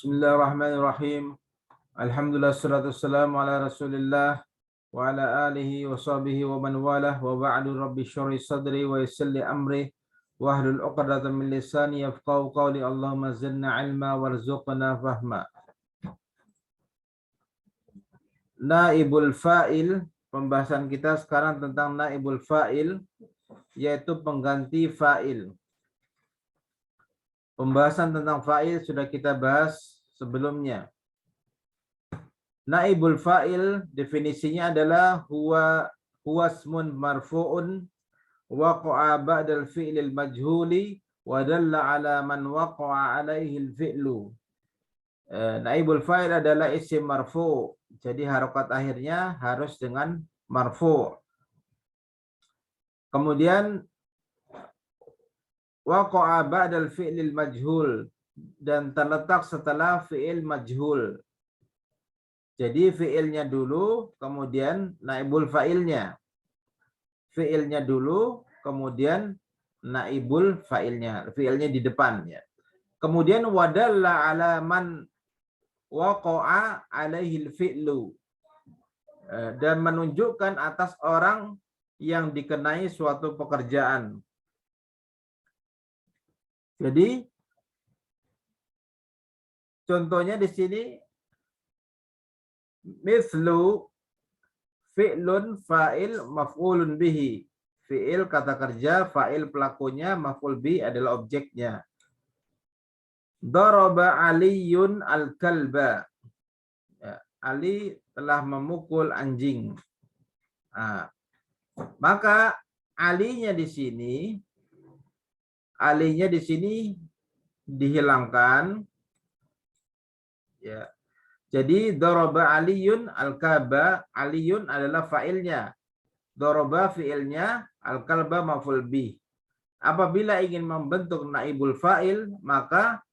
Bismillahirrahmanirrahim. Alhamdulillah wassalatu wassalamu ala Rasulillah wa ala alihi wa sahbihi wa man walah wa ba'du. Rabbi shrah sadri wa yassir li amri wa hlul 'uqdatam min lisani yafqahu qawli. Allahumma zidna 'ilma warzuqna fahma. Naibul fa'il, pembahasan kita sekarang tentang naibul fa'il, yaitu pengganti fa'il. Pembahasan tentang fa'il sudah kita bahas sebelumnya. Naibul fa'il definisinya adalah huwa ismun marfu'un waqa'a ba'dal fi'lil majhuli wa dalla ala man waqa'a alaihi al-fi'lu. Naibul fa'il adalah isim marfu', jadi harokat akhirnya harus dengan marfu'. Kemudian waqa'a ba'dal fi'lil majhul, dan terletak setelah fi'il majhul. Jadi fi'ilnya dulu, kemudian naibul fa'ilnya. Fi'ilnya dulu, kemudian naibul fa'ilnya. Fi'ilnya di depan. Ya. Kemudian wadalla ala man waqa'a alaihil fi'lu, dan menunjukkan atas orang yang dikenai suatu pekerjaan. Jadi contohnya di sini mithlu fi'lun fa'il maf'ulun bihi. Fi'il kata kerja, fa'il pelakunya, maf'ul bihi adalah objeknya. Daraba Aliyun al-kalba. Ya, Ali telah memukul anjing. Nah, maka alinya di sini dihilangkan. Ya. Jadi daraba Aliyun al-kalba, Aliyun adalah fa'ilnya. Daraba fi'ilnya, al-kalba maf'ul bih. Apabila ingin membentuk naibul fa'il, maka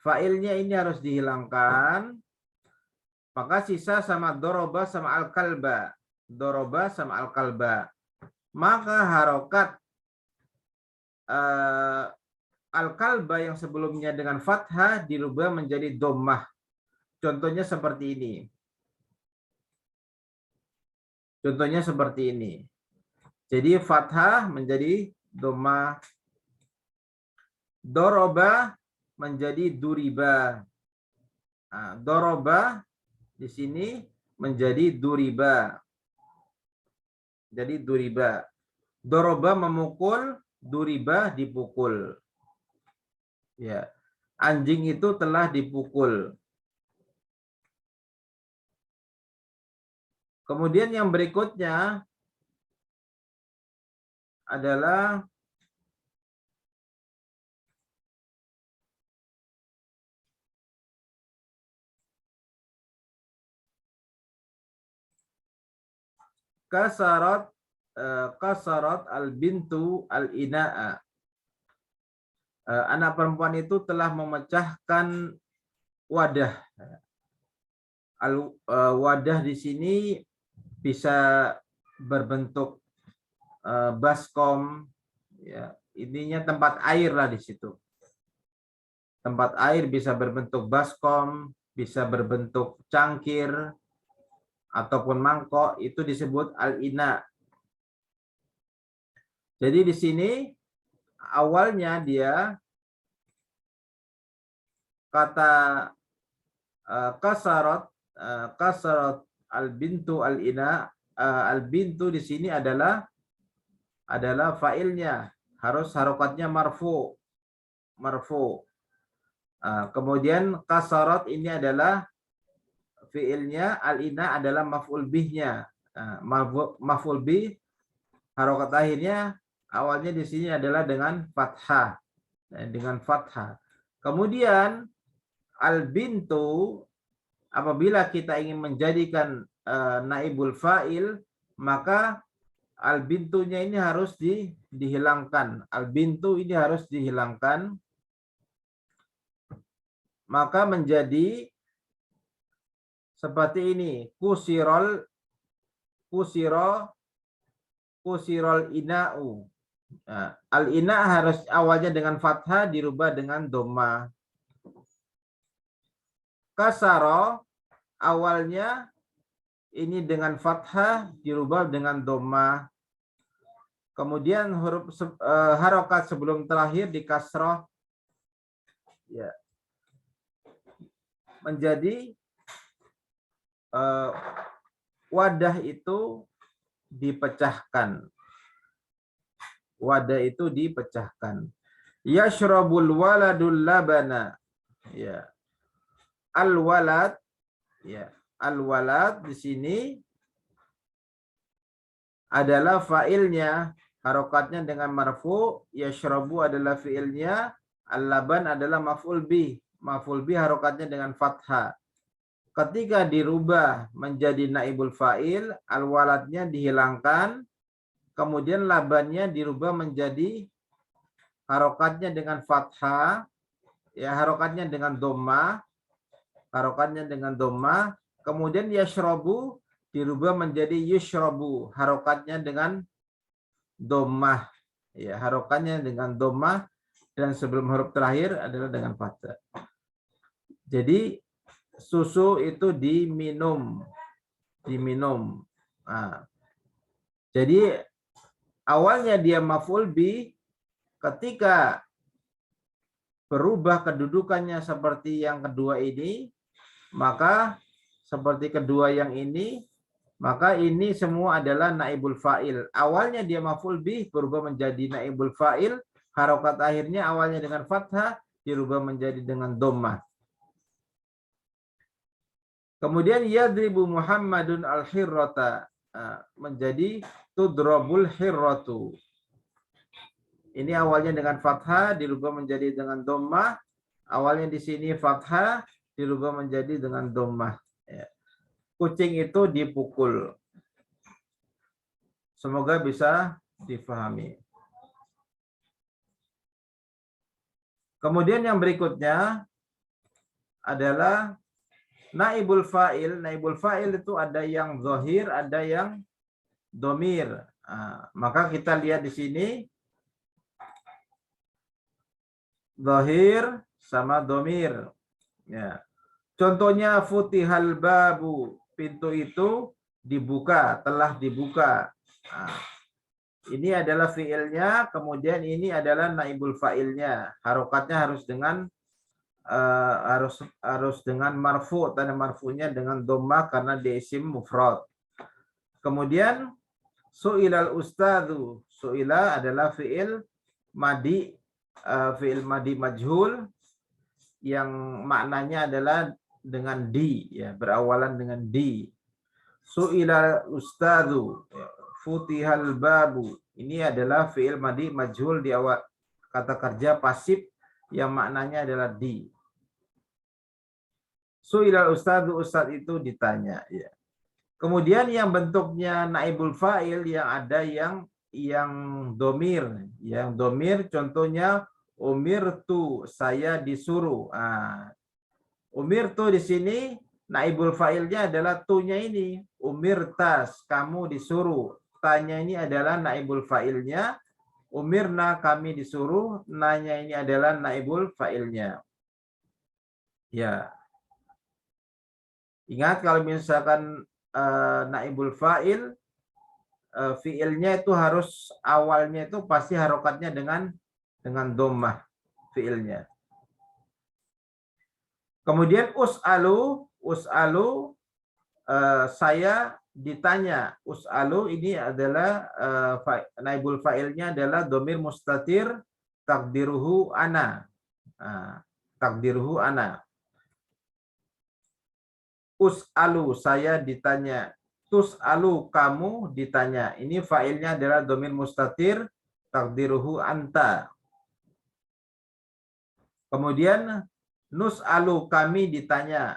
fa'ilnya ini harus dihilangkan. Maka sisa sama daraba sama al-kalba. Daraba sama al-kalba. Maka harokat al-kalba yang sebelumnya dengan fathah dirubah menjadi dhammah. Contohnya seperti ini. Jadi fathah menjadi dhammah. Daraba menjadi duriba. Nah, daraba di sini menjadi duriba. Jadi duriba. Daraba memukul, duriba dipukul. Ya. Anjing itu telah dipukul. Kemudian yang berikutnya adalah kasarat al-bintu al-ina'a. Anak perempuan itu telah memecahkan wadah. Wadah di sini bisa berbentuk baskom, ya, ininya tempat air lah di situ. Tempat air bisa berbentuk baskom, bisa berbentuk cangkir ataupun mangkok, itu disebut al-ina. Jadi di sini awalnya dia kata kasarat al-bintu al-ina. Al-bintu di sini adalah fa'ilnya, harus harokatnya marfu. Kemudian kasarat ini adalah fi'ilnya, al-ina adalah maf'ul bihnya. Maf'ul bih harokat akhirnya awalnya di sini adalah dengan fathah. Kemudian al-bintu, apabila kita ingin menjadikan naibul fa'il, maka al-bintunya ini harus dihilangkan. Al-bintu ini harus dihilangkan. Maka menjadi seperti ini. Kusirol ina'u. Nah, al-ina harus awalnya dengan fathah dirubah dengan dhammah. Kasaro awalnya ini dengan fathah dirubah dengan dhammah. Kemudian huruf harokat sebelum terakhir di kasroh ya, menjadi wadah itu dipecahkan. Wadah itu dipecahkan. Yashrabul waladul labana. Ya. Al-walad ya. Al-walad di sini adalah fa'ilnya, harokatnya dengan marfu, yashrabu adalah fi'ilnya, al-laban adalah maf'ul bih. Maf'ul bih harokatnya dengan fathah. Ketika dirubah menjadi naibul fa'il, al-waladnya dihilangkan, kemudian labannya dirubah menjadi harokatnya dengan fathah, ya harokatnya dengan dhammah, harokatnya dengan dhammah, kemudian yashrabu dirubah menjadi yushrabu, harokatnya dengan dhammah, ya harokatnya dengan dhammah, dan sebelum huruf terakhir adalah dengan fathah. Jadi susu itu diminum. Nah, jadi awalnya dia maf'ul bi, ketika berubah kedudukannya seperti yang kedua ini, maka seperti kedua yang ini, maka ini semua adalah naibul fa'il. Awalnya dia maf'ul bi berubah menjadi naibul fa'il, harokat akhirnya awalnya dengan fathah dirubah menjadi dengan dhammah. Kemudian yadribu Muhammadun al-hirrata menjadi tudrabul hirratu. Ini awalnya dengan fathah dirubah menjadi dengan dhammah. Awalnya di sini fathah dirubah menjadi dengan dhammah. Ya. Kucing itu dipukul. Semoga bisa difahami. Kemudian yang berikutnya adalah naibul fa'il. Naibul fa'il itu ada yang zahir, ada yang domir. Nah, maka kita lihat di sini zahir sama domir. Ya. Contohnya futihal babu, pintu itu dibuka, telah dibuka. Nah, ini adalah fiilnya, kemudian ini adalah naibul fa'ilnya. Harokatnya harus dengan harus dengan marfu, tanda marfunya dengan dhammah karena dia isim mufrad. Kemudian su'ilal ustadzu, su'ila adalah fiil madi, fiil madi majhul yang maknanya adalah dengan di, ya berawalan dengan di. Su'ilal ustadzu, futihal babu, ini adalah fiil madi majhul di awal kata kerja pasif yang maknanya adalah di. Su'ilal ustadzu, ustadz itu ditanya, ya. Kemudian yang bentuknya naibul fa'il yang ada yang domir, yang domir contohnya umirtu, saya disuruh. Umirtu di sini naibul fa'ilnya adalah tu-nya ini, umirtas, kamu disuruh. Tanya ini adalah naibul fa'ilnya, umirna, kami disuruh, nanya ini adalah naibul fa'ilnya. Ya. Ingat kalau misalkan naibul fa'il, fiilnya itu harus awalnya itu pasti harokatnya dengan dhammah fiilnya. Kemudian us'alu saya ditanya. Us'alu ini adalah naibul fa'ilnya adalah dhamir mustatir takdiruhu ana. Takdiruhu ana. Us'alu, saya ditanya. Tus'alu, kamu ditanya. Ini fa'ilnya adalah dhamir mustatir takdiruhu anta. Kemudian nus'alu, kami ditanya.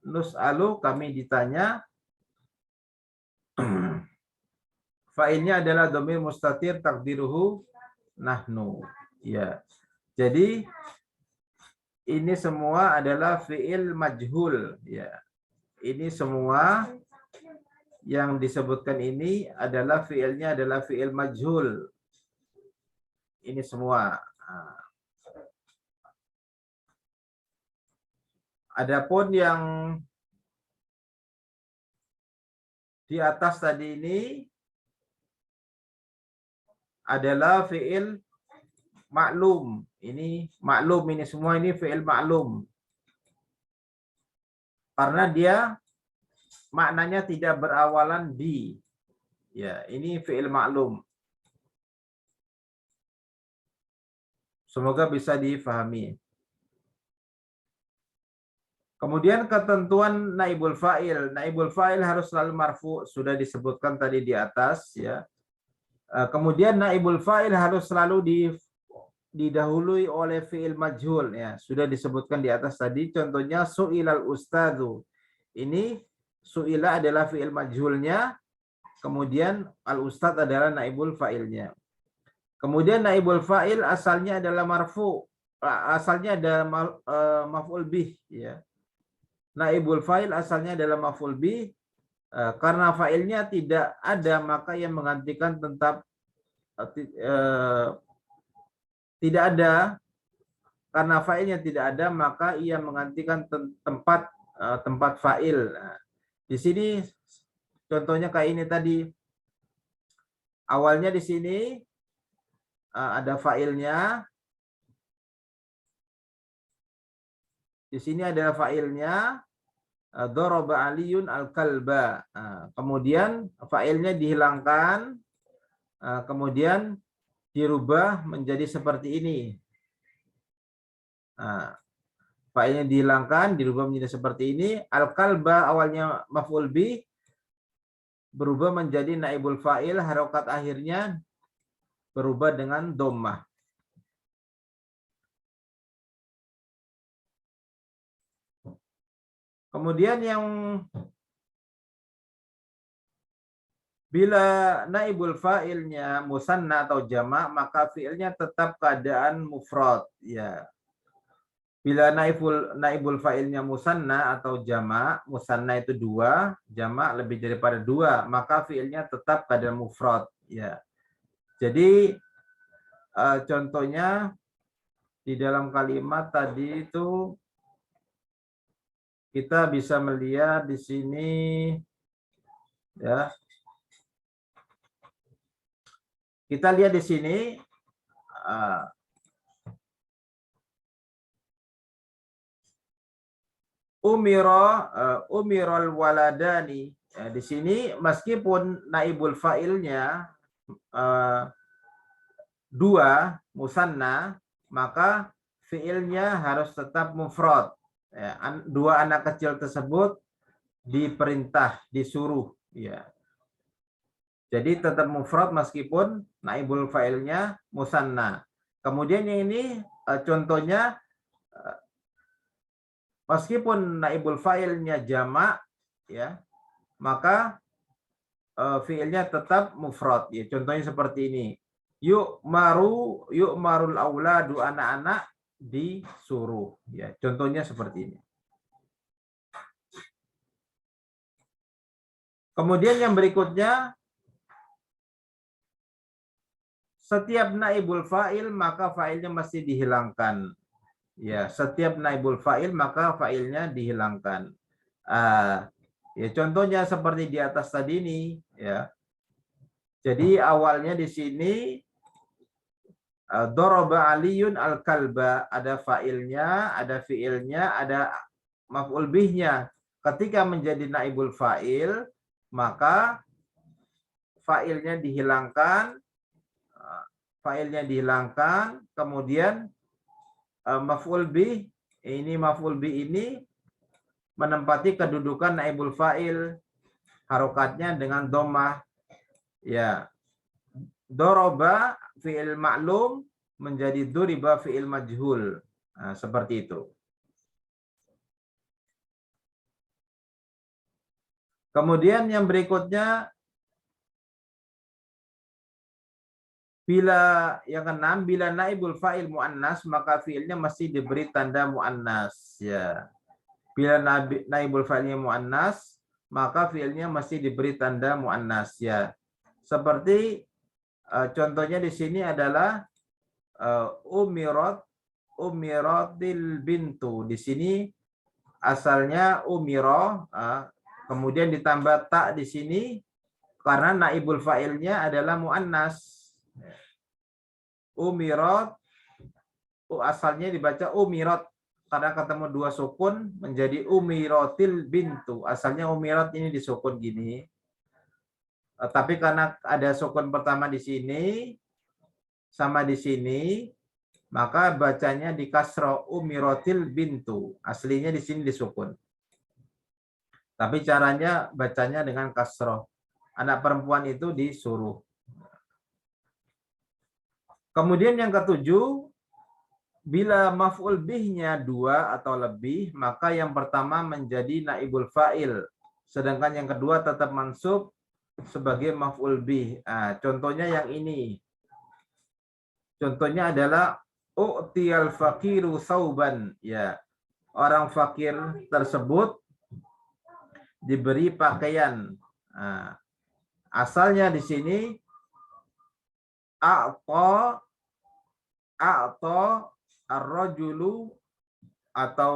Nus'alu, kami ditanya. Fa'ilnya adalah dhamir mustatir takdiruhu nahnu. Ya. Jadi ini semua adalah fi'il majhul, ya. Ini semua yang disebutkan ini adalah fiilnya adalah fiil majhul. Ini semua. Adapun yang di atas tadi ini adalah fi'il maklum. Ini maklum, ini semua ini fi'il maklum. Karena dia maknanya tidak berawalan di. Ya, ini fi'il maklum. Semoga bisa difahami. Kemudian ketentuan naibul fa'il. Naibul fa'il harus selalu marfu, sudah disebutkan tadi di atas ya. Kemudian naibul fa'il harus selalu didahului oleh fi'il majhul ya, sudah disebutkan di atas tadi. Contohnya su'ilal ustadzu. Ini su'ila adalah fi'il majhulnya, kemudian al ustadz adalah naibul fa'ilnya. Kemudian naibul fa'il asalnya adalah marfu, asalnya ada maf'ul bih ya. Naibul fa'il asalnya adalah maf'ul bih, karena fa'ilnya tidak ada maka yang menggantikan tetap tidak ada. Karena fa'ilnya tidak ada maka ia menggantikan tempat fa'il. Nah, di sini contohnya kayak ini tadi. Awalnya di sini ada fa'ilnya. Di sini adalah fa'ilnya. Daraba Aliyun al-kalba. Kemudian fa'ilnya dihilangkan. Kemudian dirubah menjadi seperti ini. Fa'ilnya dihilangkan, dirubah menjadi seperti ini. Al-kalba awalnya maf'ul bih berubah menjadi naibul fa'il, harokat akhirnya berubah dengan dhammah. Kemudian yang bila naibul fa'ilnya musanna atau jamak, maka fi'ilnya tetap keadaan mufrad ya. Bila naibul fa'ilnya musanna atau jamak, musanna itu 2, jamak lebih daripada 2, maka fi'ilnya tetap keadaan mufrad ya. Jadi contohnya di dalam kalimat tadi itu kita bisa melihat di sini ya. Kita lihat di sini umirul waladani. Ya, di sini meskipun naibul fa'ilnya 2 musanna, maka fi'ilnya harus tetap mufrad. Ya, 2 anak kecil tersebut diperintah, disuruh ya. Jadi tetap mufrad meskipun naibul fa'ilnya musanna. Kemudian yang ini contohnya meskipun naibul fa'ilnya jamak ya, maka fi'ilnya tetap mufrad ya. Contohnya seperti ini. Yu'marul auladu, anak-anak disuruh ya. Contohnya seperti ini. Kemudian yang berikutnya, setiap naibul fa'il maka fa'ilnya mesti dihilangkan. Ya, setiap naibul fa'il maka fa'ilnya dihilangkan. Ya, contohnya seperti di atas tadi ini ya. Jadi awalnya di sini daraba Aliyun al-kalba, ada fa'ilnya, ada fi'ilnya, ada maf'ul bihnya. Ketika menjadi naibul fa'il, maka fa'ilnya dihilangkan, kemudian maf'ul bih ini menempati kedudukan naibul fa'il, harokatnya dengan dhammah ya. Doroba fi'il maklum menjadi duriba fi'il majhul. Nah, seperti itu. Kemudian yang berikutnya, bila yang keenam, bila naibul fa'il mu'annas, maka fi'ilnya mesti diberi tanda mu'annas ya. Bila naibul fa'ilnya mu'annas, maka fi'ilnya mesti diberi tanda mu'annas ya. Seperti contohnya di sini adalah umiratil bintu. Di sini asalnya umiro, kemudian ditambah tak di sini karena naibul fa'ilnya adalah muannas. Umirot, asalnya dibaca umirot karena ketemu dua sukun menjadi umirotil bintu. Asalnya umirot ini disukun gini. Tapi karena ada sukun pertama di sini sama di sini, maka bacanya di kasro umirotil bintu. Aslinya di sini disukun. Tapi caranya bacanya dengan kasro. Anak perempuan itu disuruh. Kemudian yang ketujuh, bila maf'ul bihnya 2 atau lebih, maka yang pertama menjadi naibul fa'il. Sedangkan yang kedua tetap mansub sebagai maf'ul bih. Contohnya yang ini. Contohnya adalah u'tiyal faqiru sauban. Ya, orang fakir tersebut diberi pakaian. Asalnya di sini a'ta ar-rajulu, atau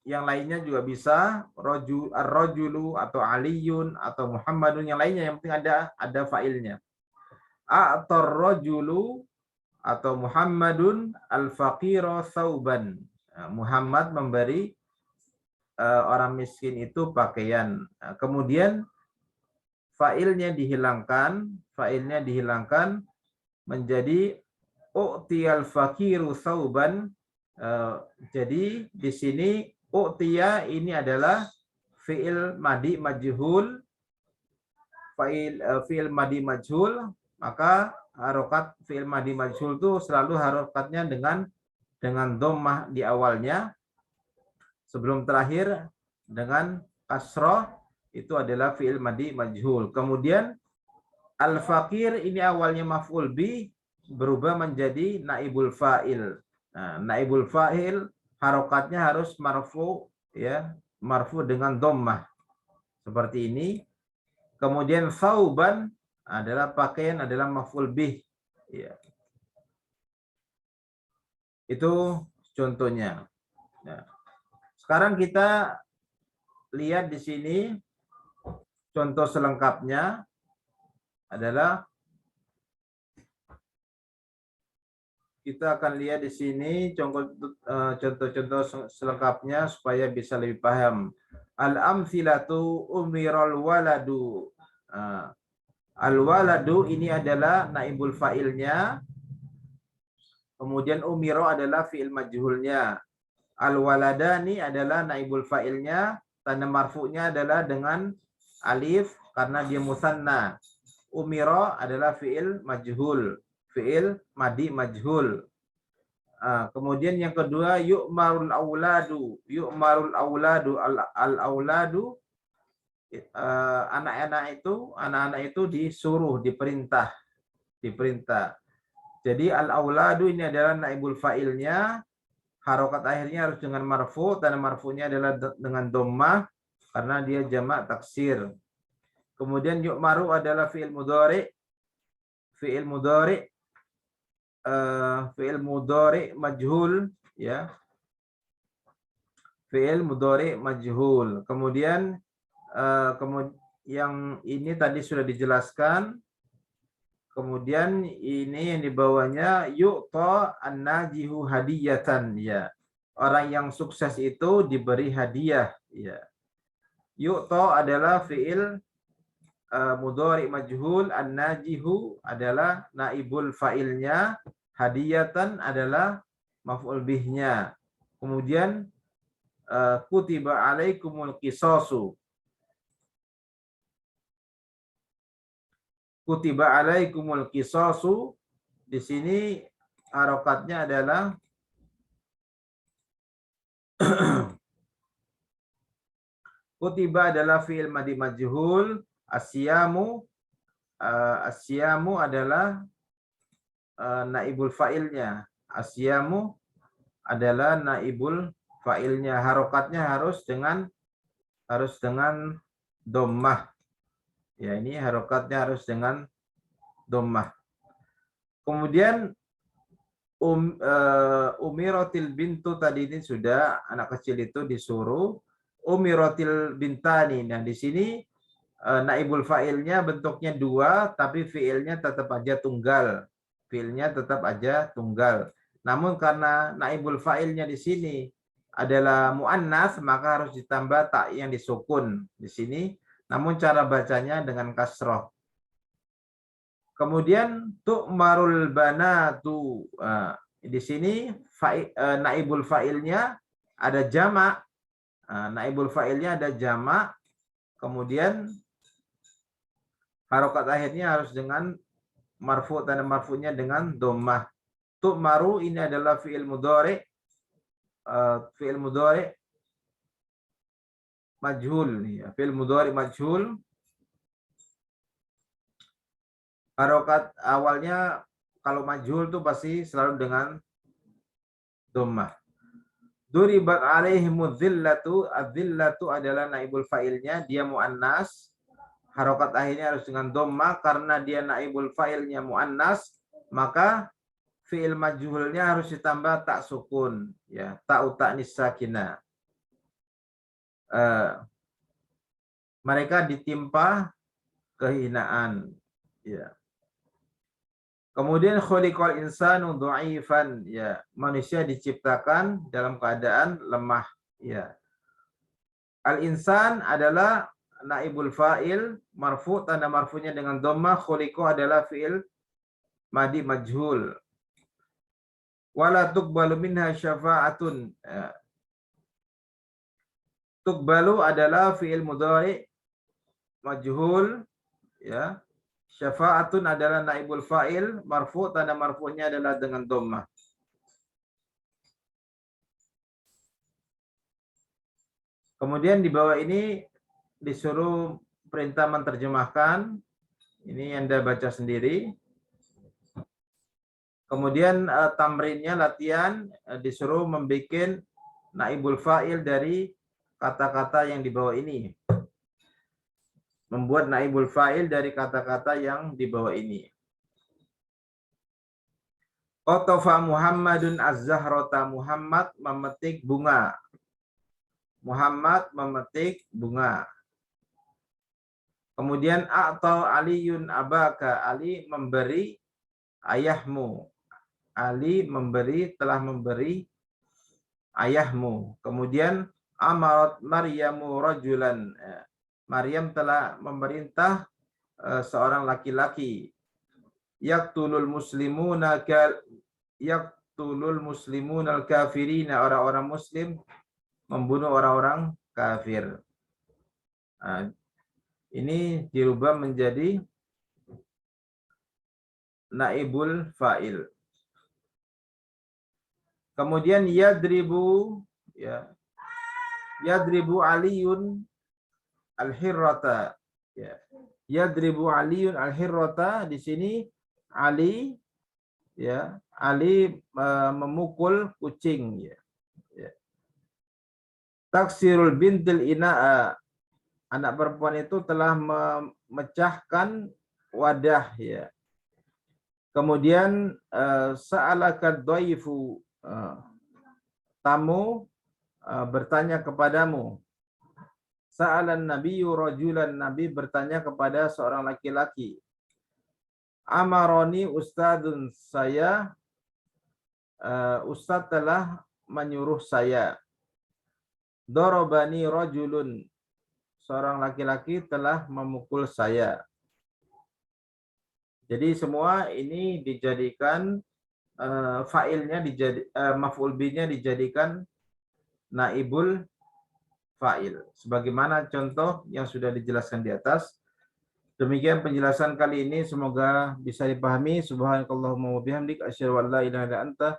yang lainnya juga bisa ar-rajulu atau aliyun atau muhammadun, yang lainnya yang penting ada fa'ilnya. A'ta ar-rajulu atau muhammadun al-faqira sauban. Muhammad memberi orang miskin itu pakaian. Kemudian fa'ilnya dihilangkan menjadi u'tiyal faqiru sauban. Jadi di sini u'tiya ini adalah fi'il madi majhul, fi'il madi majhul, maka harokat fi'il madi majhul itu selalu harokatnya dengan dhammah di awalnya sebelum terakhir dengan kasroh, itu adalah fi'il madi majhul. Kemudian al-faqir ini awalnya maf'ul bi berubah menjadi naibul fa'il. Nah, naibul fa'il harokatnya harus marfu, ya, marfu dengan dhammah seperti ini. Kemudian sauban adalah pakaian, adalah maf'ul bih, ya. Itu contohnya. Nah, sekarang kita lihat di sini contoh selengkapnya adalah, kita akan lihat di sini contoh-contoh selengkapnya supaya bisa lebih paham. Al-amthilatu umiral waladu. Al-waladu ini adalah naibul fa'ilnya. Kemudian umiro adalah fi'il majhulnya. Al-waladani adalah naibul fa'ilnya. Tanda marfu'nya adalah dengan alif karena dia musanna. Umiro adalah fi'il majhul, fi'il madi majhul. Kemudian yang kedua yu'marul auladu. Yu'marul auladu, al-auladu, anak-anak itu disuruh, diperintah. Jadi al-auladu ini adalah naibul fa'ilnya. Harokat akhirnya harus dengan marfu, tanda marfunya adalah dengan dhammah karena dia jamak taksir. Kemudian yu'maru adalah fi'il mudhari. Fi'il mudhari majhul, ya. Fi'il mudhari majhul. Kemudian yang ini tadi sudah dijelaskan. Kemudian ini yang dibawahnya yu'ta an-najihu hadiyatan, ya. Orang yang sukses itu diberi hadiah, ya. Yu'ta adalah fi'il mudhari majhul, an-najihu adalah naibul fa'ilnya, hadiyatan adalah maf'ul bihnya. Kemudian kutiba alaikumul qisasu. Kutiba alaikumul qisasu, di sini harokatnya adalah kutiba adalah fi'il madi majhul, asyamu adalah naibul fa'ilnya. Asyamu adalah naibul fa'ilnya. Harokatnya harus dengan dhammah. Ya, ini harokatnya harus dengan dhammah. Kemudian umiratil bintu tadi ini sudah, anak kecil itu disuruh. umiratil bintani. Nah, di sini naibul fa'ilnya bentuknya dua, tapi fiilnya tetap aja tunggal. Fiilnya tetap aja tunggal. Namun karena naibul fa'ilnya di sini adalah muannas, maka harus ditambah tak yang disukun di sini. Namun cara bacanya dengan kasroh. Kemudian tu'marul banatu. Di sini naibul fa'ilnya ada jamak. Naibul fa'ilnya ada jamak. Kemudian harokat akhirnya harus dengan marfu, tanda marfunya dengan dhammah. Tu'maru ini adalah fi'il mudhari. Fi'il mudhari majhul. Fi'il mudhari majhul. Harokat awalnya kalau majhul tuh pasti selalu dengan dhammah. Duribat alaihimudz zillatu. Az-zillatu adalah naibul fa'ilnya, dia muannas. Harokat akhirnya harus dengan dhammah karena dia naibul fa'ilnya muannas, maka fi'il majhulnya harus ditambah tak sukun, ya, ta'u ta'nis sakinah. Mereka ditimpa kehinaan, ya. Kemudian khuliqal insanu dhaifan, ya, manusia diciptakan dalam keadaan lemah, ya. Al-insan adalah naibul fa'il marfu, tanda marfunya dengan dhammah. Khuliqa adalah fi'il madi majhul. Wala tuqbalu minha syafa'atun. Tuqbalu adalah fi'il mudhari majhul, ya. Syafa'atun adalah naibul fa'il marfu, tanda marfunya adalah dengan dhammah. Kemudian di bawah ini disuruh perintah menerjemahkan. Ini Anda baca sendiri. Kemudian tamrinnya, latihan, disuruh membuat naibul fa'il dari kata-kata yang di bawah ini. Membuat naibul fa'il dari kata-kata yang di bawah ini. Qatafa Muhammadun az-zahrata. Muhammad memetik bunga. Muhammad memetik bunga. Kemudian a'ta Aliyun abaka. Ali memberi ayahmu. Ali memberi, telah memberi ayahmu. Kemudian amarat Maryamu rajulan. Maryam telah memerintah seorang laki-laki. Yaqtulul muslimuna al-kafirina. Orang-orang muslim membunuh orang-orang kafir. Ini dirubah menjadi naibul fa'il. Kemudian yadribu, ya. Yadribu Aliyun al-hirrata, ya. Yadribu Aliyun al-hirrata, di sini Ali, ya, Ali memukul kucing, ya. Taksirul bintil ina'a. Anak perempuan itu telah memecahkan wadah, ya. Kemudian sa'alaka dhaifu, tamu bertanya kepadamu. Sa'alan nabiyyu rajulan, nabi bertanya kepada seorang laki-laki. Amaroni ustadun, saya ustad telah menyuruh saya. Darabani rajulun, seorang laki-laki telah memukul saya. Jadi semua ini dijadikan fa'ilnya, maf'ul bihnya dijadikan naibul fa'il. Sebagaimana contoh yang sudah dijelaskan di atas. Demikian penjelasan kali ini, semoga bisa dipahami. Subhanakallahumma wa bihamdik asyhadu an la ilaha illa anta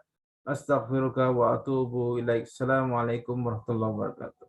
astaghfiruka wa atubu ilaik. Assalamualaikum warahmatullahi wabarakatuh.